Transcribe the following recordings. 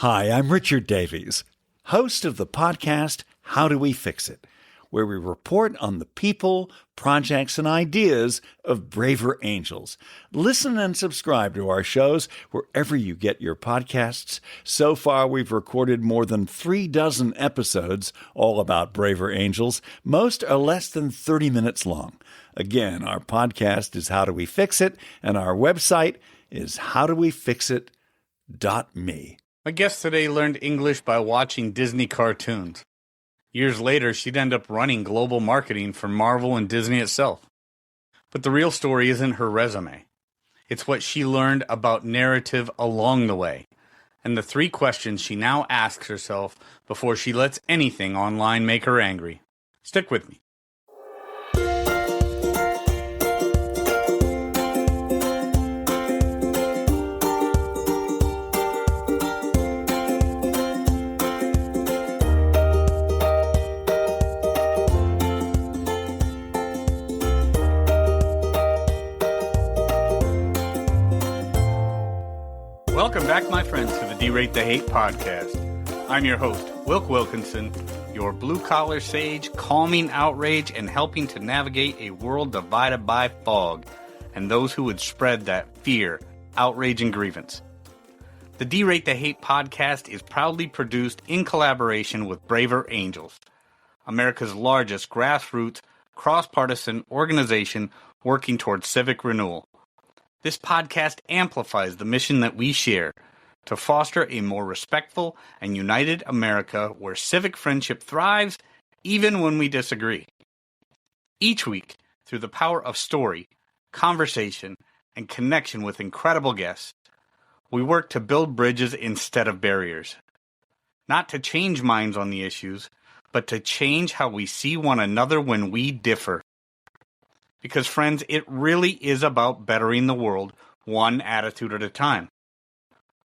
Hi, I'm Richard Davies, host of the podcast How Do We Fix It?, where we report on the people, projects, and ideas of braver angels. Listen and subscribe to our shows wherever you get your podcasts. So far, we've recorded more than 36 episodes, all about braver angels. Most are less than 30 minutes long. Again, our podcast is How Do We Fix It?, and our website is howdowefixit.me. My guest today learned English by watching Disney cartoons. Years later, she'd end up running global marketing for Marvel and Disney itself. But the real story isn't her resume. It's what she learned about narrative along the way, and the 3 questions she now asks herself before she lets anything online make her angry. Stick with me. Welcome back, my friends, to the D-Rate the Hate podcast. I'm your host, Wilk Wilkinson, your blue-collar sage, calming outrage and helping to navigate a world divided by fog and those who would spread that fear, outrage, and grievance. The D-Rate the Hate podcast is proudly produced in collaboration with Braver Angels, America's largest grassroots, cross-partisan organization working towards civic renewal. This podcast amplifies the mission that we share to foster a more respectful and united America where civic friendship thrives even when we disagree. Each week, through the power of story, conversation, and connection with incredible guests, we work to build bridges instead of barriers. Not to change minds on the issues, but to change how we see one another when we differ. Because, friends, it really is about bettering the world one attitude at a time.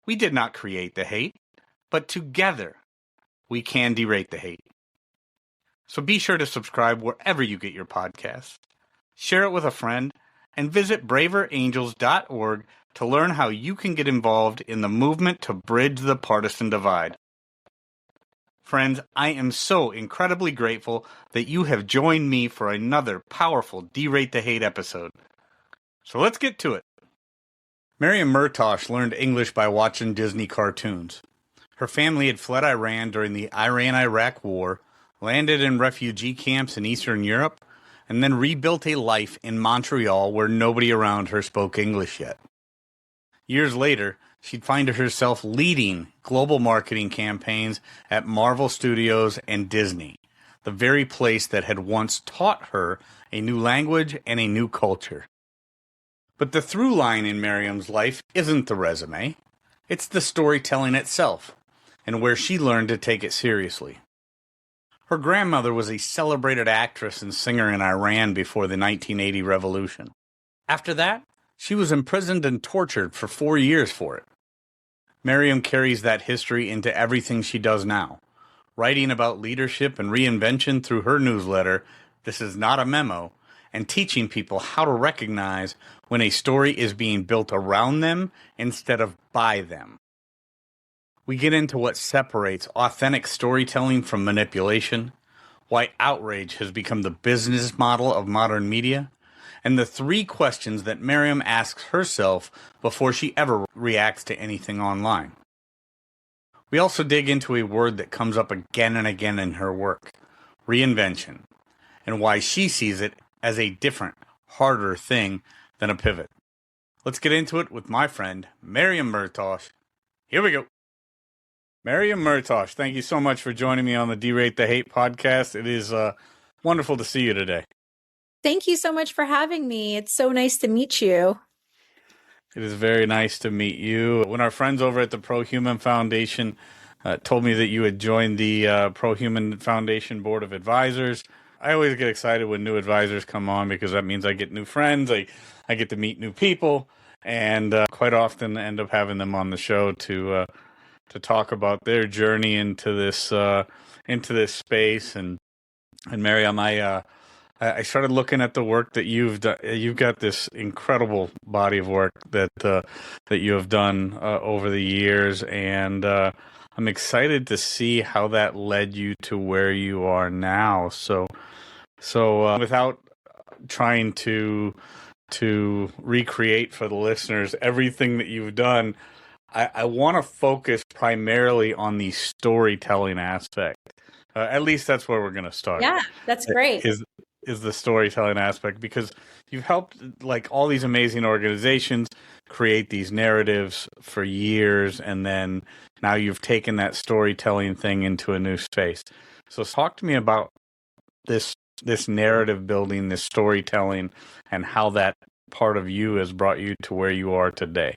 We did not create the hate, but together we can derate the hate. So be sure to subscribe wherever you get your podcasts, share it with a friend, and visit braverangels.org to learn how you can get involved in the movement to bridge the partisan divide. Friends, I am so incredibly grateful that you have joined me for another powerful D-Rate the Hate episode. So let's get to it. Maryam Mehrtash learned English by watching Disney cartoons. Her family had fled Iran during the Iran-Iraq War, landed in refugee camps in Eastern Europe, and then rebuilt a life in Montreal where nobody around her spoke English yet. Years later, she'd find herself leading global marketing campaigns at Marvel Studios and Disney, the very place that had once taught her a new language and a new culture. But the through line in Maryam's life isn't the resume. It's the storytelling itself, and where she learned to take it seriously. Her grandmother was a celebrated actress and singer in Iran before the 1980 revolution. After that, she was imprisoned and tortured for 4 years for it. Maryam carries that history into everything she does now, writing about leadership and reinvention through her newsletter, This Is Not a Memo, and teaching people how to recognize when a story is being built around them instead of by them. We get into what separates authentic storytelling from manipulation, why outrage has become the business model of modern media, and the 3 questions that Maryam asks herself before she ever reacts to anything online. We also dig into a word that comes up again and again in her work, reinvention, and why she sees it as a different, harder thing than a pivot. Let's get into it with my friend, Maryam Mehrtash. Here we go. Maryam Mehrtash, thank you so much for joining me on the D-Rate the Hate podcast. It is wonderful to see you today. Thank you so much for having me. It's so nice to meet you. It is very nice to meet you. When our friends over at the Pro-Human Foundation told me that you had joined the Pro-Human Foundation Board of Advisors, I always get excited when new advisors come on because that means I get new friends, I get to meet new people, and quite often end up having them on the show to talk about their journey into this space. And Maryam, I started looking at the work that you've done. You've got this incredible body of work that you have done over the years, and I'm excited to see how that led you to where you are now. So without trying to recreate for the listeners everything that you've done, I want to focus primarily on the storytelling aspect. At least that's where we're going to start. Yeah, that's great. Is the storytelling aspect, because you've helped like all these amazing organizations create these narratives for years, and then now you've taken that storytelling thing into a new space. So talk to me about this narrative building, this storytelling, and how that part of you has brought you to where you are today.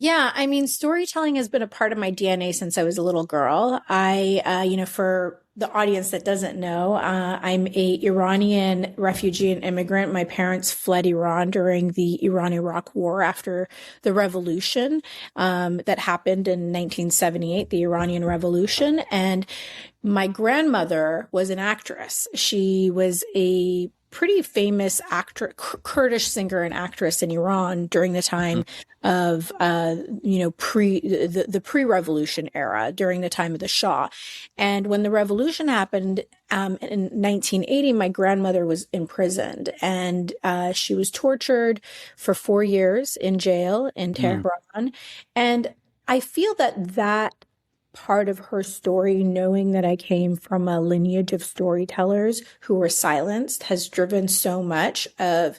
Yeah, I mean, storytelling has been a part of my DNA since I was a little girl. For the audience that doesn't know, I'm a Iranian refugee and immigrant. My parents fled Iran during the Iran-Iraq War after the revolution that happened in 1978, the Iranian Revolution. And my grandmother was an actress. She was a pretty famous actor, Kurdish singer and actress in Iran during the time of, the pre-revolution era, during the time of the Shah. And when the revolution happened in 1980, my grandmother was imprisoned, and she was tortured for 4 years in jail in Tehran. And I feel that part of her story, knowing that I came from a lineage of storytellers who were silenced, has driven so much of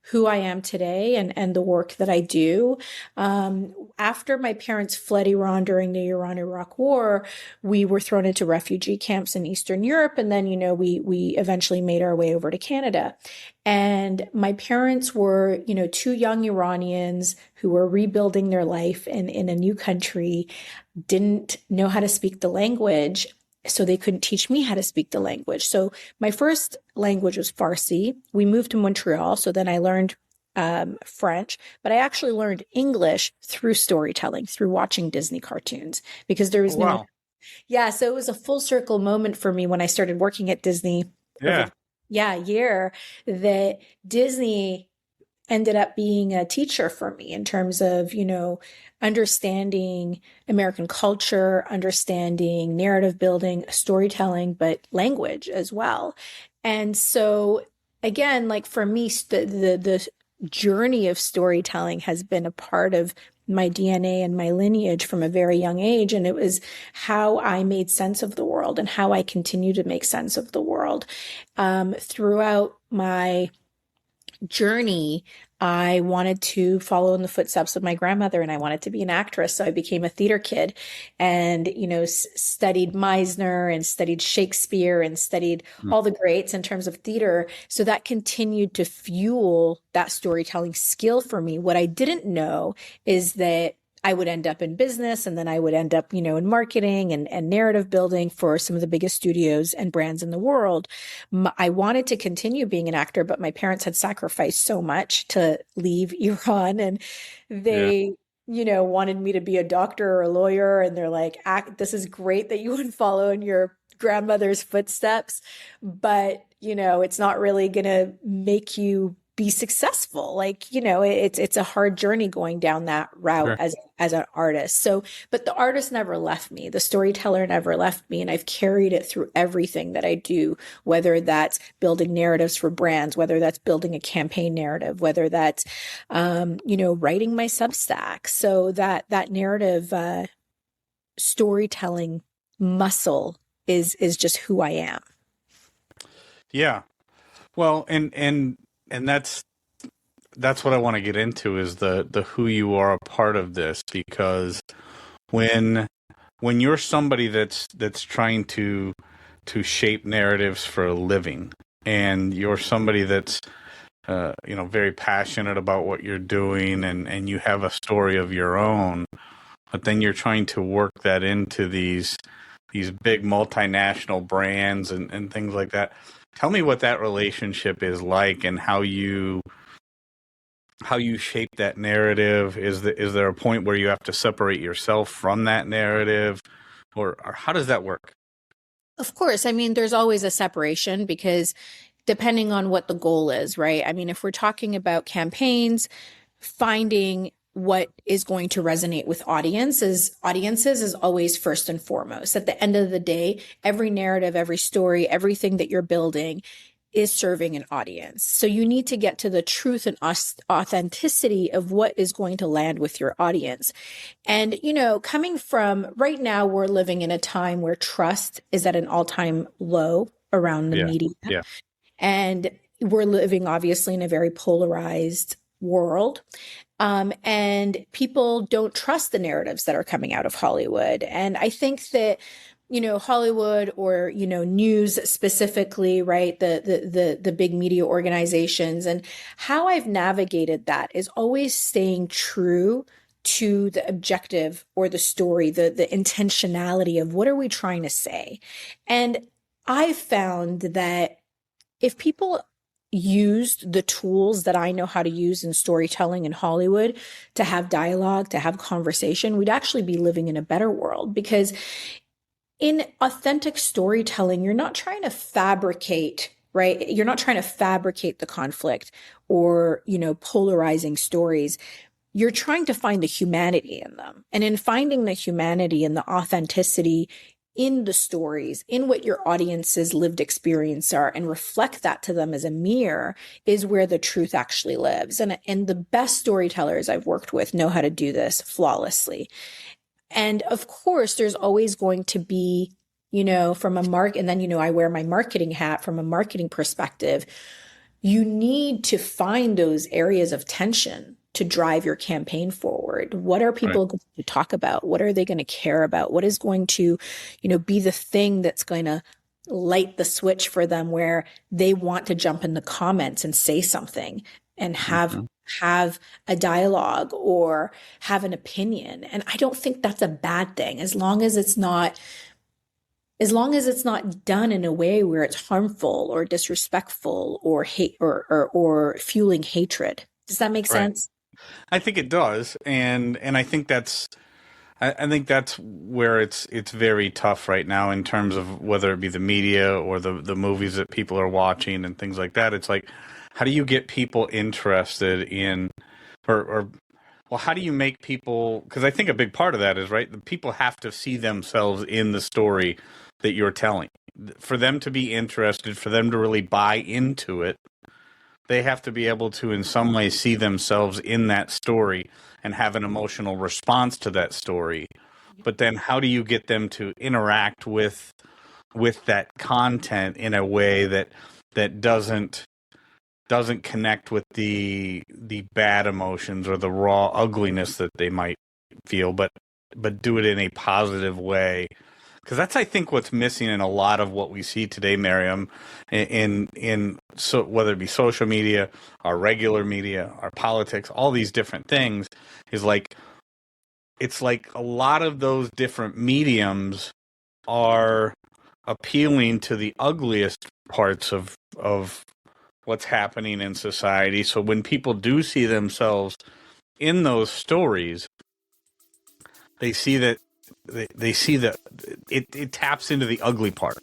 who I am today and the work that I do. After my parents fled Iran during the Iran-Iraq War, we were thrown into refugee camps in Eastern Europe. And then, we eventually made our way over to Canada. And my parents were, two young Iranians who were rebuilding their life in a new country, didn't know how to speak the language, so they couldn't teach me how to speak the language. So my first language was Farsi. We moved to Montreal, so then I learned French, but I actually learned English through storytelling, through watching Disney cartoons, because there was Wow. So it was a full circle moment for me when I started working at Disney. Year that Disney ended up being a teacher for me in terms of, understanding American culture, understanding narrative building, storytelling, but language as well. And so again, like for me, the journey of storytelling has been a part of my DNA and my lineage from a very young age. And it was how I made sense of the world and how I continue to make sense of the world. Throughout my journey, I wanted to follow in the footsteps of my grandmother, and I wanted to be an actress. So I became a theater kid and, studied Meisner and studied Shakespeare and studied all the greats in terms of theater. So that continued to fuel that storytelling skill for me. What I didn't know is that I would end up in business, and then I would end up, in marketing and narrative building for some of the biggest studios and brands in the world. I wanted to continue being an actor, but my parents had sacrificed so much to leave Iran, and they, wanted me to be a doctor or a lawyer. And they're like, this is great that you would follow in your grandmother's footsteps, but, it's not really going to make you be successful. Like, it's a hard journey going down that route as an artist. So, but the artist never left me. The storyteller never left me. And I've carried it through everything that I do, whether that's building narratives for brands, whether that's building a campaign narrative, whether that's, writing my Substack. So that narrative, storytelling muscle is just who I am. Yeah. Well, and that's what I want to get into, is the who you are a part of this, because when you're somebody that's trying to shape narratives for a living, and you're somebody that's very passionate about what you're doing, and you have a story of your own, but then you're trying to work that into these big multinational brands and things like that. Tell me what that relationship is like, and how you shape that narrative. Is there a point where you have to separate yourself from that narrative, or how does that work? Of course. I mean, there's always a separation, because depending on what the goal is, right? I mean, if we're talking about campaigns, finding what is going to resonate with audiences is always first and foremost. At the end of the day, every narrative, every story, everything that you're building is serving an audience. So you need to get to the truth and authenticity of what is going to land with your audience. And, coming from right now, we're living in a time where trust is at an all-time low around the media. Yeah. And we're living obviously in a very polarized world. And people don't trust the narratives that are coming out of Hollywood. And I think that, Hollywood or, news specifically, right? The big media organizations, and how I've navigated that is always staying true to the objective or the story, the intentionality of what are we trying to say. And I found that if people used the tools that I know how to use in storytelling in Hollywood to have dialogue, to have conversation, we'd actually be living in a better world. Because in authentic storytelling, you're not trying to fabricate, right? You're not trying to fabricate the conflict or, polarizing stories. You're trying to find the humanity in them. And in finding the humanity and the authenticity in the stories, in what your audience's lived experience are, and reflect that to them as a mirror, is where the truth actually lives. And the best storytellers I've worked with know how to do this flawlessly. And of course, there's always going to be, from a and then, I wear my marketing hat from a marketing perspective. You need to find those areas of tension to drive your campaign forward. What are people going to talk about? What are they going to care about? What is going to, be the thing that's going to light the switch for them where they want to jump in the comments and say something and have a dialogue or have an opinion. And I don't think that's a bad thing, as long as it's not done in a way where it's harmful or disrespectful or hate or fueling hatred. Does that make sense? I think it does, and I think that's where it's very tough right now in terms of whether it be the media or the movies that people are watching and things like that. It's like, how do you get people interested in, or how do you make people? Because I think a big part of that is, right, the people have to see themselves in the story that you're telling. For them to be interested, for them to really buy into it, they have to be able to in some way see themselves in that story and have an emotional response to that story. But then how do you get them to interact with that content in a way that doesn't connect with the bad emotions or the raw ugliness that they might feel, but do it in a positive way? Because that's, I think, what's missing in a lot of what we see today, Maryam, so whether it be social media, our regular media, our politics, all these different things, is like, it's like a lot of those different mediums are appealing to the ugliest parts of what's happening in society. So when people do see themselves in those stories, they see that it taps into the ugly part.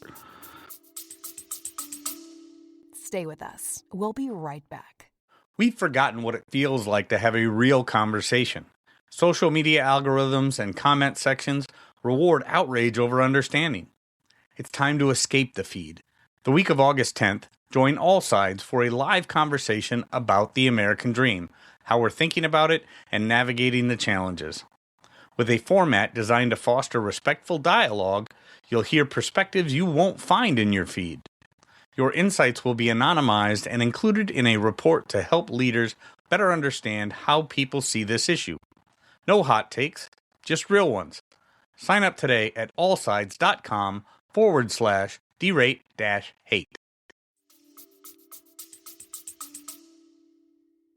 Stay with us. We'll be right back. We've forgotten what it feels like to have a real conversation. Social media algorithms and comment sections reward outrage over understanding. It's time to escape the feed. The week of August 10th, join all sides for a live conversation about the American dream, how we're thinking about it, and navigating the challenges. With a format designed to foster respectful dialogue, you'll hear perspectives you won't find in your feed. Your insights will be anonymized and included in a report to help leaders better understand how people see this issue. No hot takes, just real ones. Sign up today at allsides.com/derate-hate.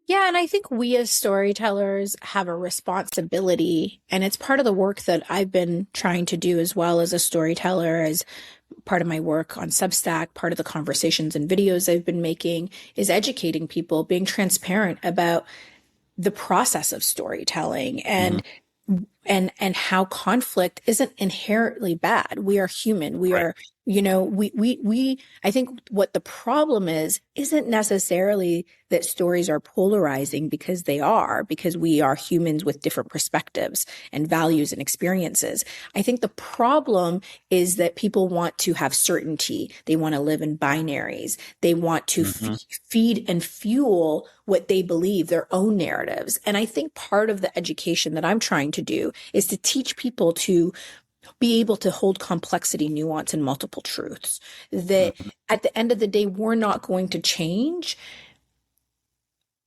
Yeah, and I think we as storytellers have a responsibility, and it's part of the work that I've been trying to do as well as a storyteller, as part of my work on Substack, part of the conversations and videos I've been making is educating people, being transparent about the process of storytelling and and how conflict isn't inherently bad. We are human. We Right. are, I think what the problem is isn't necessarily that stories are polarizing, because they are, because we are humans with different perspectives and values and experiences. I think the problem is that people want to have certainty. They want to live in binaries. They want to feed and fuel what they believe, their own narratives. And I think part of the education that I'm trying to do is to teach people to be able to hold complexity, nuance, and multiple truths. That at the end of the day, we're not going to change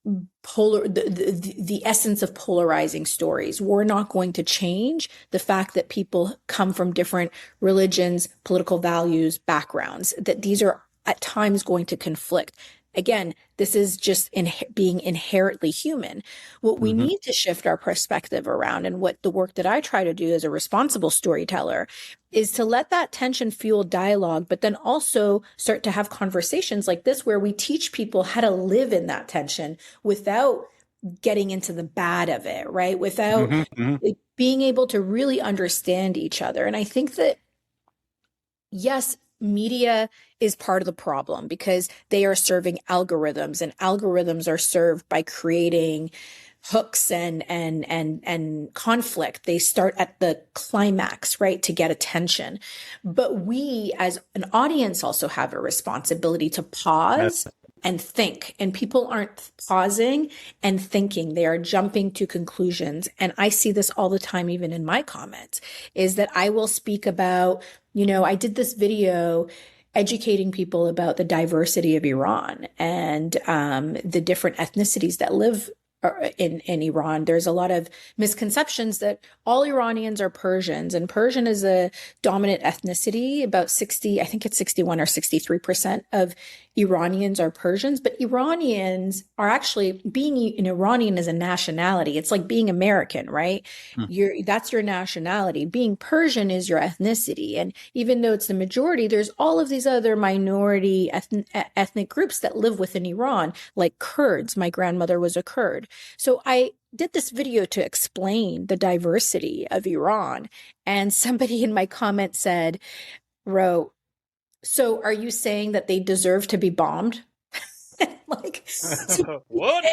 the essence of polarizing stories. We're not going to change the fact that people come from different religions, political values, backgrounds, that these are at times going to conflict. Again, this is just being inherently human. What we need to shift our perspective around, and what the work that I try to do as a responsible storyteller, is to let that tension fuel dialogue, but then also start to have conversations like this where we teach people how to live in that tension without getting into the bad of it, right? Without being able to really understand each other. And I think that, yes, media is part of the problem, because they are serving algorithms, and algorithms are served by creating hooks and conflict. They start at the climax, right, to get attention. But we as an audience also have a responsibility to pause and think. And people aren't pausing and thinking. They are jumping to conclusions. And I see this all the time, even in my comments, is that I will speak about, I did this video educating people about the diversity of Iran and the different ethnicities that live in Iran. There's a lot of misconceptions that all Iranians are Persians, and Persian is a dominant ethnicity. About 60, I think it's 61 or 63% of Iranians are Persians, but Iranians are actually, being an Iranian is a nationality. It's like being American, right? That's your nationality. Being Persian is your ethnicity. And even though it's the majority, there's all of these other minority ethnic groups that live within Iran, like Kurds. My grandmother was a Kurd. So I did this video to explain the diversity of Iran. And somebody in my comment wrote, so are you saying that they deserve to be bombed? Like, What?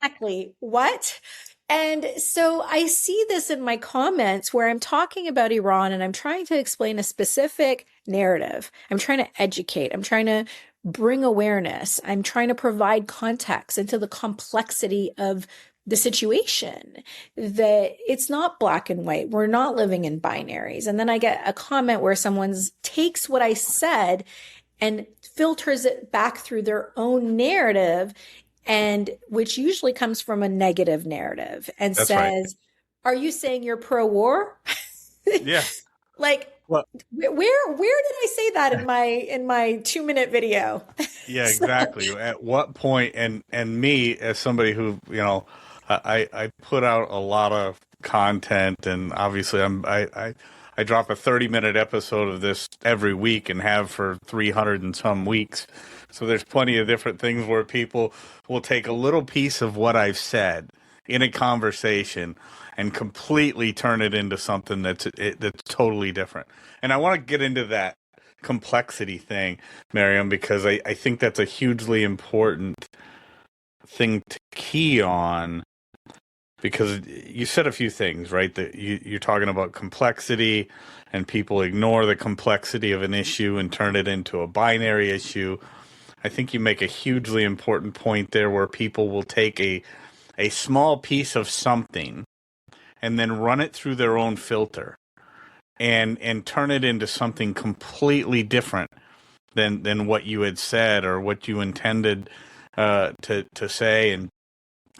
exactly. What? And so I see this in my comments where I'm talking about Iran and I'm trying to explain a specific narrative. I'm trying to educate. I'm trying to bring awareness. I'm trying to provide context into the complexity of the situation, that it's not black and white. We're not living in binaries. And then I get a comment where someone takes what I said and filters it back through their own narrative, and which usually comes from a negative narrative, and That's says, "Are you saying you're pro-war?" Yeah. Like, Well, where did I say that in my 2-minute video? yeah, exactly. At what point, and me as somebody who, I put out a lot of content, and obviously I drop a 30-minute episode of this every week and have for 300 and some weeks. So there's plenty of different things where people will take a little piece of what I've said in a conversation and completely turn it into something that's totally different. And I want to get into that complexity thing, Maryam, because I think that's a hugely important thing to key on, because you said a few things, right? That you're talking about complexity, and people ignore the complexity of an issue and turn it into a binary issue. I think you make a hugely important point there, where people will take a small piece of something and then run it through their own filter and turn it into something completely different than what you had said or what you intended to say.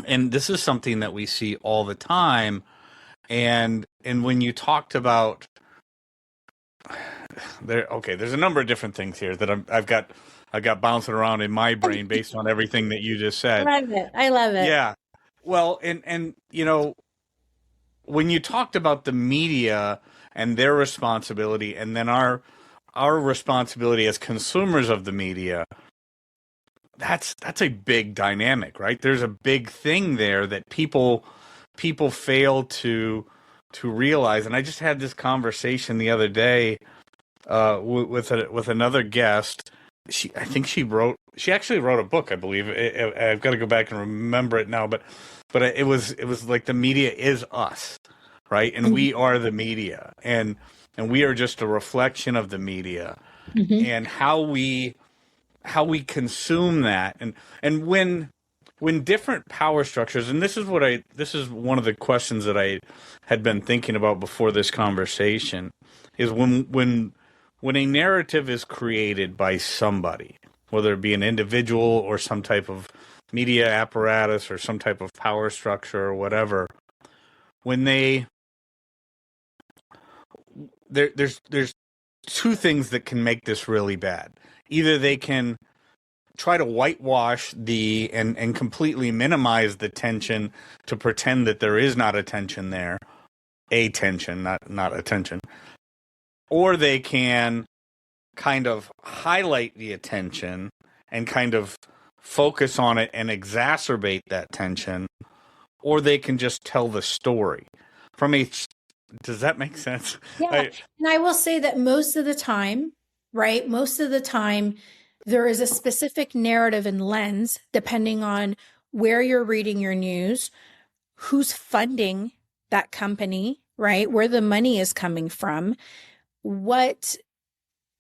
And this is something that we see all the time. And when you talked about there's a number of different things here that I've got bouncing around in my brain based on everything that you just said. I love it. Yeah. Well, and when you talked about the media and their responsibility, and then our responsibility as consumers of the media, that's a big dynamic, right? There's a big thing there that people fail to realize, and I just had this conversation the other day with another guest. I think she actually wrote a book, I believe. I've got to go back and remember it now, but it was like the media is us, right? And we are the media, and we are just a reflection of the media, and how we consume that, and when different power structures, and this is one of the questions that I had been thinking about before this conversation, is when a narrative is created by somebody, whether it be an individual or some type of media apparatus or some type of power structure or whatever, when there's two things that can make this really bad. Either they can try to whitewash and completely minimize the tension to pretend that there is not a tension there, not attention, or they can kind of highlight the attention and kind of focus on it and exacerbate that tension, or they can just tell the story. Does that make sense? Yeah. And I will say that most of the time, right? Most of the time, there is a specific narrative and lens, depending on where you're reading your news, who's funding that company, right? Where the money is coming from, what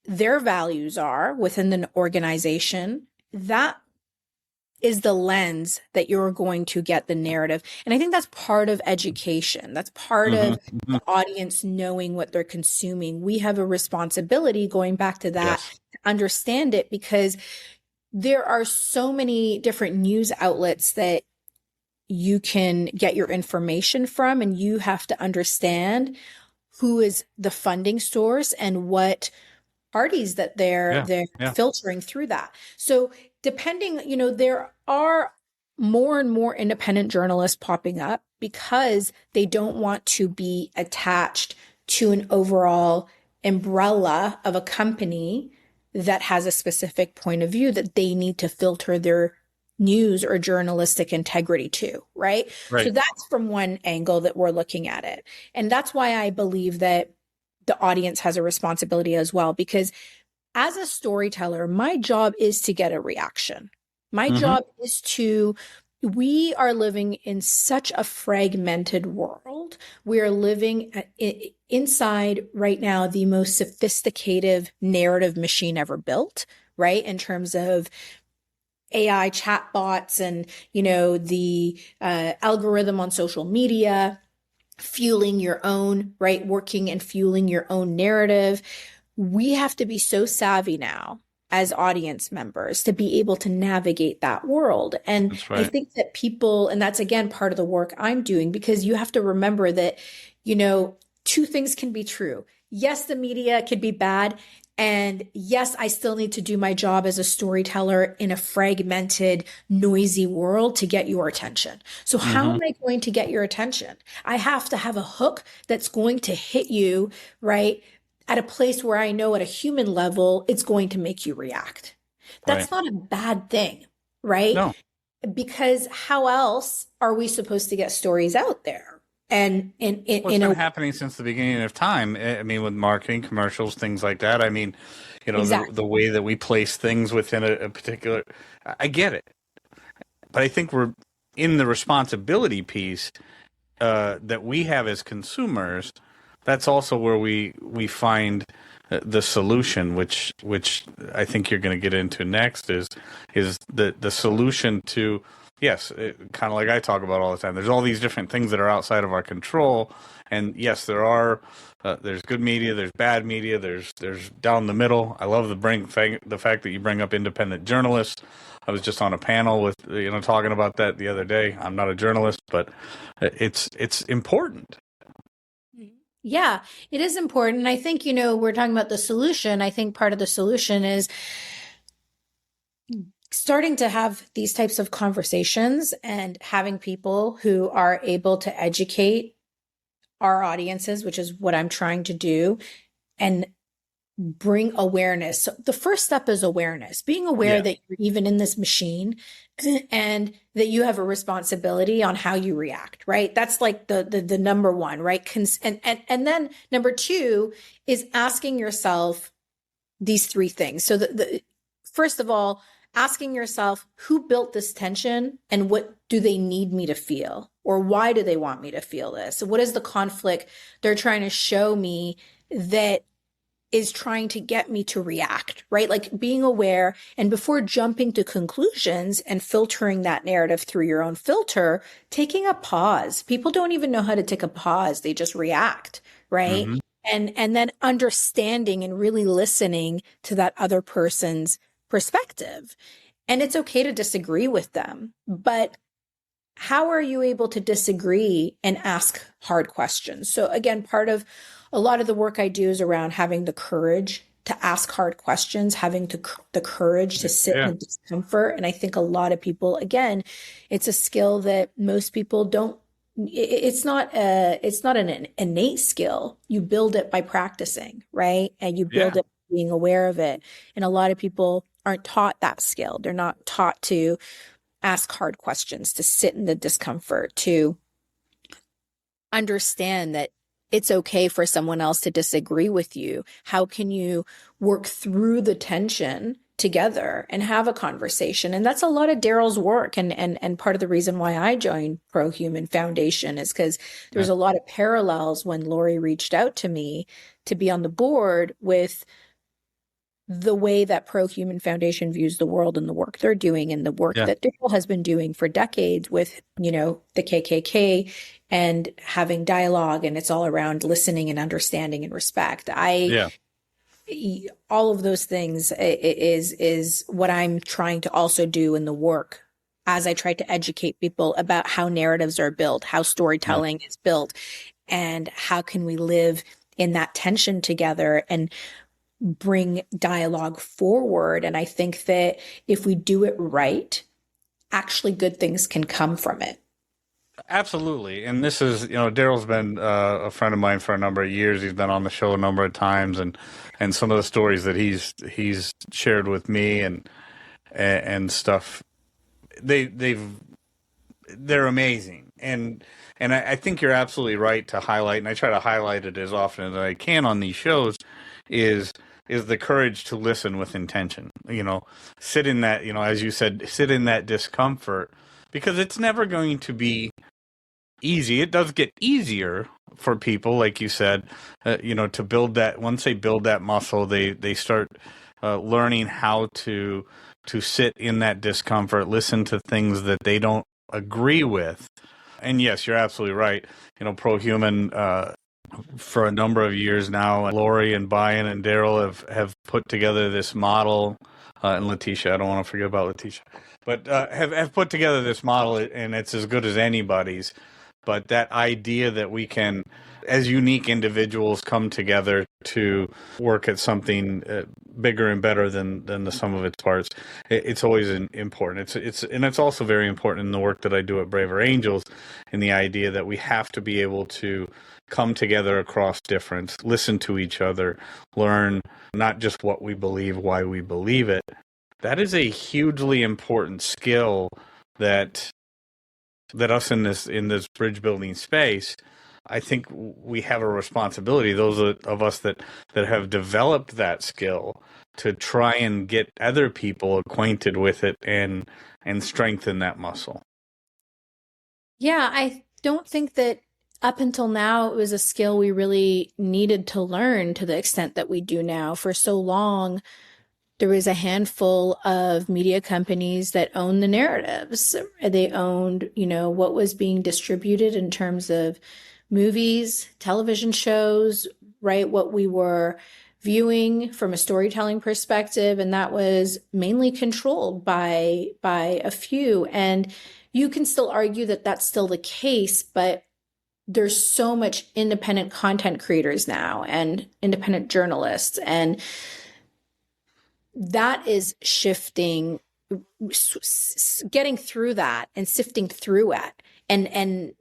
their values are within the organization. That is the lens that you're going to get the narrative. And I think that's part of education. That's part of the audience knowing what they're consuming. We have a responsibility, going back to that, to understand it, because there are so many different news outlets that you can get your information from, and you have to understand who is the funding source and what parties that they're filtering through that. So depending, there are more and more independent journalists popping up because they don't want to be attached to an overall umbrella of a company that has a specific point of view that they need to filter their news or journalistic integrity to, right? So that's from one angle that we're looking at it. And that's why I believe that the audience has a responsibility as well, because as a storyteller, my job is to get a reaction. My job is we are living in such a fragmented world. We are living inside right now the most sophisticated narrative machine ever built, right? In terms of AI chatbots and, the algorithm on social media, fueling your own, right? Working and fueling your own narrative. We have to be so savvy now as audience members to be able to navigate that world. And I think that people, and that's again part of the work I'm doing, because you have to remember that, two things can be true. Yes, the media could be bad. And yes, I still need to do my job as a storyteller in a fragmented, noisy world to get your attention. So how am I going to get your attention? I have to have a hook that's going to hit you, right, at a place where I know at a human level, it's going to make you react. That's not a bad thing, right? No. Because how else are we supposed to get stories out there? And it's been happening since the beginning of time. I mean, with marketing, commercials, things like that. I mean, the way that we place things within a particular, I get it. But I think we're in the responsibility piece that we have as consumers. That's also where we find the solution, which I think you're going to get into next, is the solution to, yes, kind of like I talk about all the time. There's all these different things that are outside of our control, and yes, there's good media, there's bad media, there's down the middle. I love the fact that you bring up independent journalists. I was just on a panel with talking about that the other day. I'm not a journalist, but it's important. Yeah, it is important. And I think, we're talking about the solution. I think part of the solution is starting to have these types of conversations and having people who are able to educate our audiences, which is what I'm trying to do, and bring awareness. So the first step is awareness, being aware that you're even in this machine and that you have a responsibility on how you react, right? That's like the number one, right? And then number two is asking yourself these three things. So first of all, asking yourself, who built this tension and what do they need me to feel? Or why do they want me to feel this? So what is the conflict they're trying to show me that is trying to get me to react, right? Like being aware, and before jumping to conclusions and filtering that narrative through your own filter, taking a pause. People don't even know how to take a pause. They just react, right? Mm-hmm. And then understanding and really listening to that other person's perspective. And it's okay to disagree with them, but how are you able to disagree and ask hard questions? So again, part of a lot of the work I do is around having the courage to ask hard questions, having the courage to sit in discomfort. And I think a lot of people, again, it's a skill that most people don't. It's not an innate skill. You build it by practicing, right? And you build it by being aware of it. And a lot of people aren't taught that skill. They're not taught to ask hard questions, to sit in the discomfort, to understand that it's okay for someone else to disagree with you. How can you work through the tension together and have a conversation? And that's a lot of Daryl's work. And part of the reason why I joined Pro-Human Foundation is because there's a lot of parallels when Lori reached out to me to be on the board with the way that Pro-Human Foundation views the world and the work they're doing and the work that Daryl has been doing for decades with, the KKK and having dialogue. And it's all around listening and understanding and respect. All of those things is what I'm trying to also do in the work as I try to educate people about how narratives are built, how storytelling is built, and how can we live in that tension together and bring dialogue forward. And I think that if we do it right, actually good things can come from it. Absolutely. And this is, Daryl's been a friend of mine for a number of years. He's been on the show a number of times, and some of the stories that he's shared with me and stuff, they're amazing. And I think you're absolutely right to highlight, and I try to highlight it as often as I can on these shows, is the courage to listen with intention. Sit in that, as you said, sit in that discomfort, because it's never going to be easy. It does get easier for people, like you said, to build that. Once they build that muscle, they start learning how to sit in that discomfort, listen to things that they don't agree with. And yes, you're absolutely right. Pro-Human, for a number of years now, Lori and Brian and Daryl have put together this model, and Letitia, I don't want to forget about Letitia, but have put together this model, and it's as good as anybody's. But that idea that we can, as unique individuals, come together to work at something bigger and better than the sum of its parts, it's always important. It's also very important in the work that I do at Braver Angels, in the idea that we have to be able to come together across difference, listen to each other, learn not just what we believe, why we believe it. That is a hugely important skill that us in this bridge building space, I think we have a responsibility, those of us that have developed that skill, to try and get other people acquainted with it and strengthen that muscle. Yeah, I don't think that up until now it was a skill we really needed to learn to the extent that we do now. For so long, there was a handful of media companies that owned the narratives. They owned, what was being distributed in terms of movies, television shows, right? What we were viewing from a storytelling perspective. And that was mainly controlled by a few. And you can still argue that that's still the case, but there's so much independent content creators now and independent journalists, and that is shifting, getting through that and sifting through it and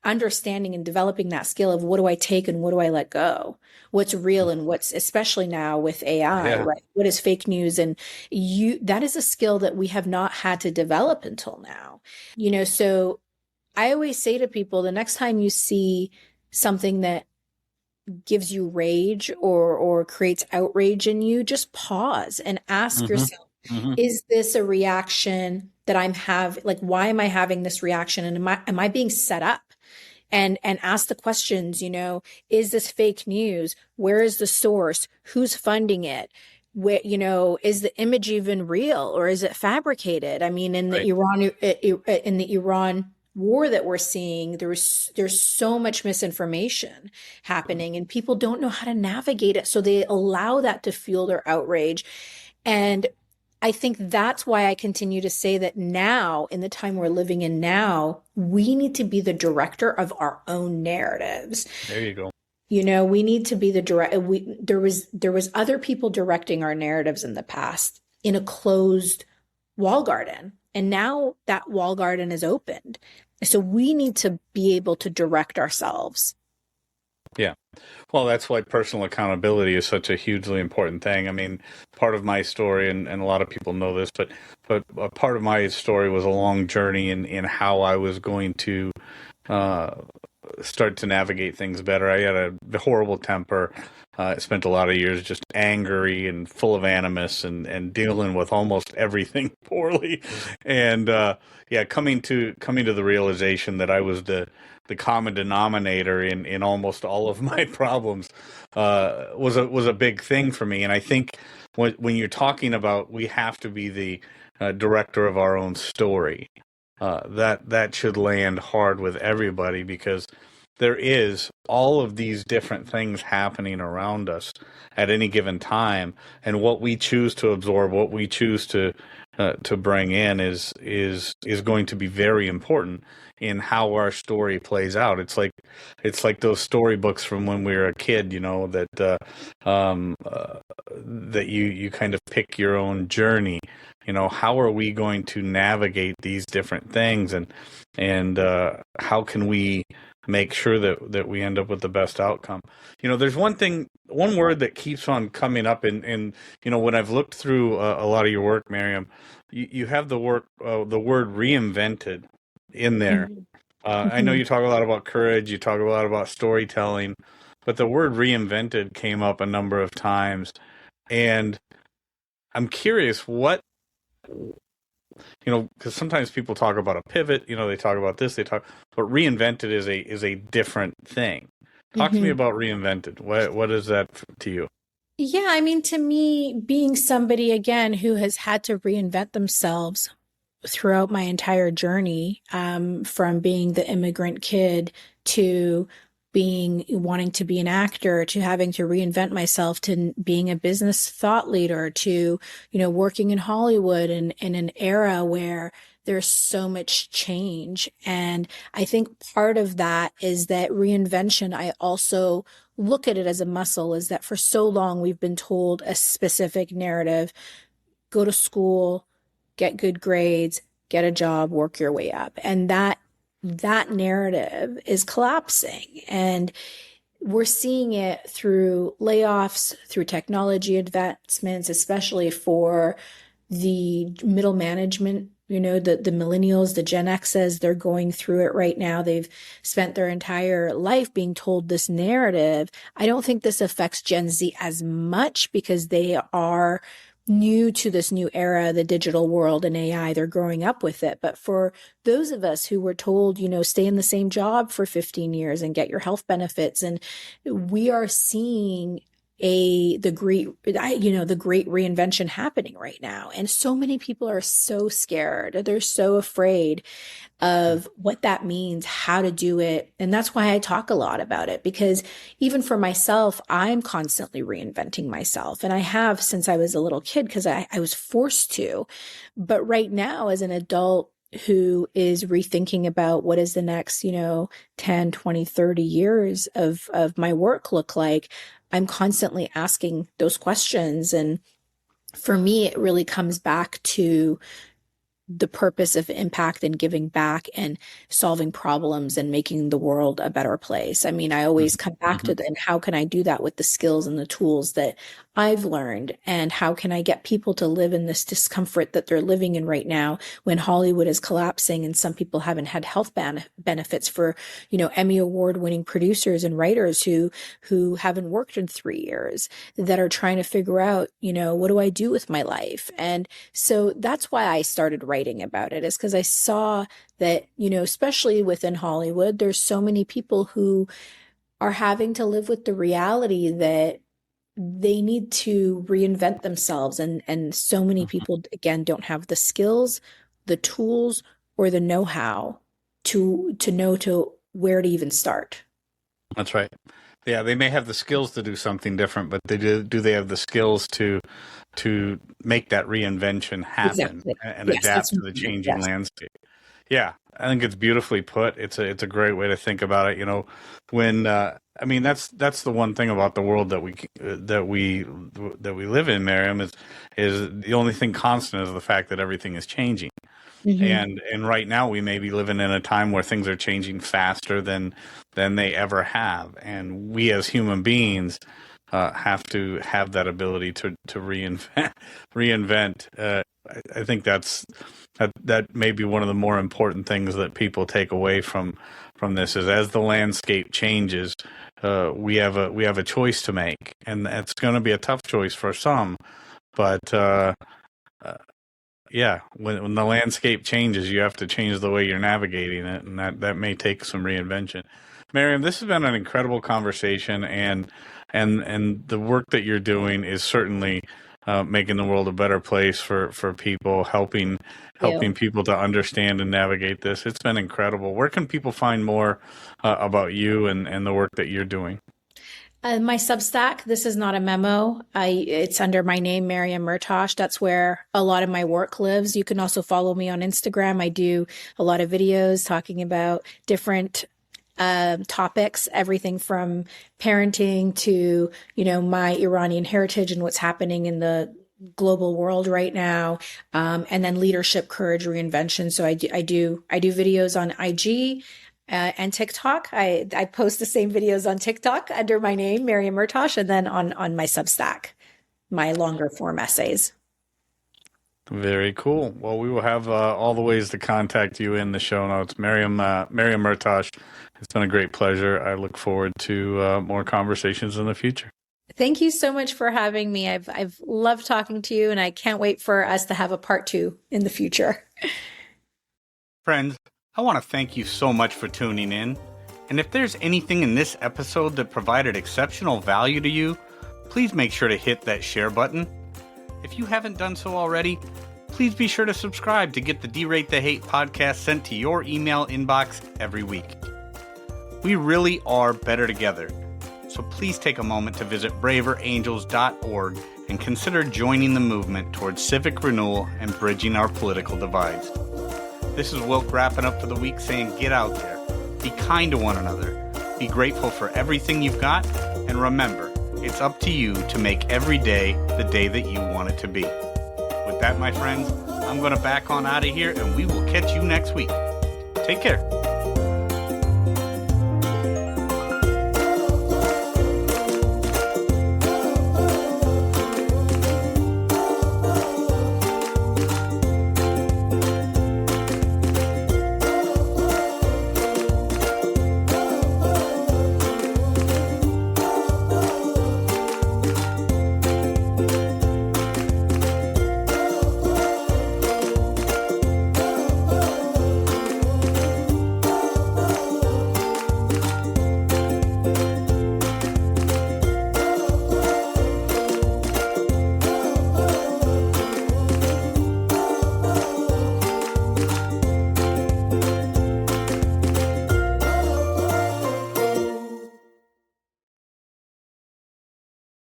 understanding and developing that skill of what do I take and what do I let go? What's real and what's, especially now with AI, Yeah. right? What is fake news? And that is a skill that we have not had to develop until now. So I always say to people, the next time you see something that gives you rage or creates outrage in you, just pause and ask yourself, is this a reaction that why am I having this reaction? And am I being set up? And ask the questions, is this fake news? Where is the source? Who's funding it? Where, is the image even real or is it fabricated? I mean, in the Iran war that we're seeing, there's so much misinformation happening and people don't know how to navigate it. So they allow that to fuel their outrage. And I think that's why I continue to say that now, in the time we're living in now, we need to be the director of our own narratives. There you go. We need to be there was other people directing our narratives in the past in a closed wall garden. And now that wall garden is opened. So we need to be able to direct ourselves. Yeah. Well, that's why personal accountability is such a hugely important thing. I mean, part of my story, and a lot of people know this, but a part of my story was a long journey in how I was going to start to navigate things better. I had a horrible temper. I spent a lot of years just angry and full of animus and dealing with almost everything poorly. And coming to the realization that I was the common denominator in almost all of my problems was a big thing for me. And I think when you're talking about we have to be the director of our own story, that should land hard with everybody, because there is all of these different things happening around us at any given time, and what we choose to absorb, what we choose to bring in is going to be very important in how our story plays out. It's like those storybooks from when we were a kid, that you kind of pick your own journey. How are we going to navigate these different things, and how can we make sure that we end up with the best outcome? There's one word that keeps on coming up, and when I've looked through a lot of your work, Maryam, you have the word reinvented in there. I know you talk a lot about courage, you talk a lot about storytelling, but the word reinvented came up a number of times, and I'm curious because sometimes people talk about a pivot, they talk about this, but reinvented is a different thing. Talk to me about reinvented. What is that to you? Yeah, I mean, to me, being somebody, again, who has had to reinvent themselves throughout my entire journey, from being the immigrant kid to wanting to be an actor, to having to reinvent myself, to being a business thought leader, to, working in Hollywood in an era where there's so much change. And I think part of that is that reinvention, I also look at it as a muscle, is that for so long we've been told a specific narrative: go to school, get good grades, get a job, work your way up. And that narrative is collapsing. And we're seeing it through layoffs, through technology advancements, especially for the middle management, the millennials, the Gen X's, they're going through it right now. They've spent their entire life being told this narrative. I don't think this affects Gen Z as much because they are new to this new era, the digital world and AI. They're growing up with it. But for those of us who were told, stay in the same job for 15 years and get your health benefits, and we are seeing the great reinvention happening right now. And so many people are so scared. They're so afraid of what that means, how to do it. And that's why I talk a lot about it, because even for myself, I'm constantly reinventing myself. And I have since I was a little kid, because I was forced to. But right now, as an adult who is rethinking about what is the next, 10, 20, 30 years of my work look like, I'm constantly asking those questions. And for me, it really comes back to the purpose of impact and giving back and solving problems and making the world a better place. I mean, I always come back to and how can I do that with the skills and the tools that I've learned? And how can I get people to live in this discomfort that they're living in right now when Hollywood is collapsing and some people haven't had health benefits for, Emmy Award winning producers and writers who haven't worked in 3 years, that are trying to figure out, what do I do with my life? And so that's why I started writing about it, is because I saw that, especially within Hollywood, there's so many people who are having to live with the reality that they need to reinvent themselves. And so many people, again, don't have the skills, the tools, or the know-how to know where to even start. That's right. Yeah, they may have the skills to do something different, but do they have the skills to make that reinvention happen Exactly. and adapt to the changing landscape? Yeah, I think it's beautifully put. It's a great way to think about it. When that's the one thing about the world that we live in, Maryam, is the only thing constant is the fact that everything is changing. And right now we may be living in a time where things are changing faster than they ever have, and we as human beings have to have that ability to reinvent. I think that may be one of the more important things that people take away from this, is as the landscape changes, we have a choice to make, and it's going to be a tough choice for some, but yeah, when the landscape changes, you have to change the way you're navigating it, and that may take some reinvention. Maryam, this has been an incredible conversation, and the work that you're doing is certainly making the world a better place for people, helping people to understand and navigate this. It's been incredible. Where can people find more about you and the work that you're doing? My Substack, this is not a memo. It's under my name, Maryam Mehrtash. That's where a lot of my work lives. You can also follow me on Instagram. I do a lot of videos talking about different topics, everything from parenting to, my Iranian heritage and what's happening in the global world right now, and then leadership, courage, reinvention. So I do videos on IG. And TikTok. I post the same videos on TikTok under my name, Maryam Mehrtash, and then on my Substack, my longer form essays. Very cool. Well, we will have all the ways to contact you in the show notes. Maryam Mehrtash, it's been a great pleasure. I look forward to more conversations in the future. Thank you so much for having me. I've loved talking to you, and I can't wait for us to have a part 2 in the future. Friends, I want to thank you so much for tuning in. And if there's anything in this episode that provided exceptional value to you, please make sure to hit that share button. If you haven't done so already, please be sure to subscribe to get the D-Rate the Hate podcast sent to your email inbox every week. We really are better together. So please take a moment to visit braverangels.org and consider joining the movement towards civic renewal and bridging our political divides. This is Wilk wrapping up for the week, saying get out there, be kind to one another, be grateful for everything you've got, and remember, it's up to you to make every day the day that you want it to be. With that, my friends, I'm going to back on out of here, and we will catch you next week. Take care.